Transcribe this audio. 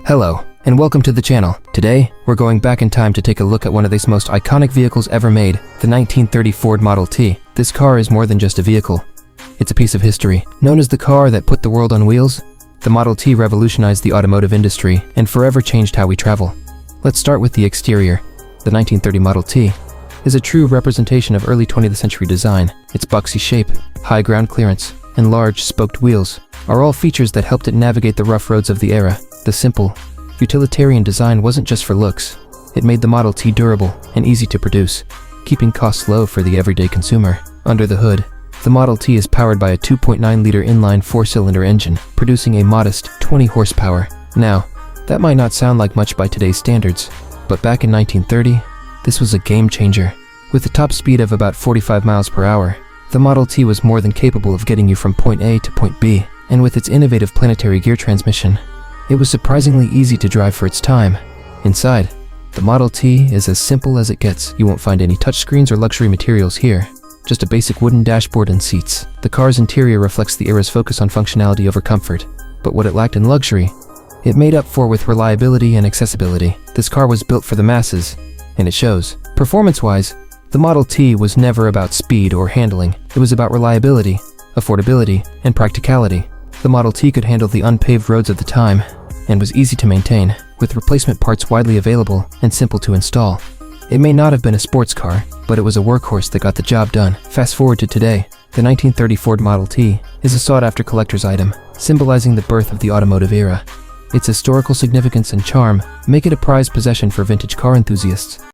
Hello, and welcome to the channel. Today, we're going back in time to take a look at one of the most iconic vehicles ever made, the 1930 Ford Model T. This car is more than just a vehicle. It's a piece of history. Known as the car that put the world on wheels, the Model T revolutionized the automotive industry and forever changed how we travel. Let's start with the exterior. The 1930 Model T is a true representation of early 20th century design. Its boxy shape, high ground clearance, and large spoked wheels are all features that helped it navigate the rough roads of the era. The simple, utilitarian design wasn't just for looks. It made the Model T durable and easy to produce, keeping costs low for the everyday consumer. Under the hood, the Model T is powered by a 2.9-liter inline four-cylinder engine, producing a modest 20 horsepower. Now, that might not sound like much by today's standards, but back in 1930, this was a game changer. With a top speed of about 45 miles per hour, the Model T was more than capable of getting you from point A to point B, and with its innovative planetary gear transmission, it was surprisingly easy to drive for its time. Inside, the Model T is as simple as it gets. You won't find any touchscreens or luxury materials here, just a basic wooden dashboard and seats. The car's interior reflects the era's focus on functionality over comfort, but what it lacked in luxury, it made up for with reliability and accessibility. This car was built for the masses, and it shows. Performance-wise, the Model T was never about speed or handling. It was about reliability, affordability, and practicality. The Model T could handle the unpaved roads of the time and was easy to maintain, with replacement parts widely available and simple to install. It may not have been a sports car, but it was a workhorse that got the job done. Fast forward to today, the 1930 Ford Model T is a sought-after collector's item, symbolizing the birth of the automotive era. Its historical significance and charm make it a prized possession for vintage car enthusiasts.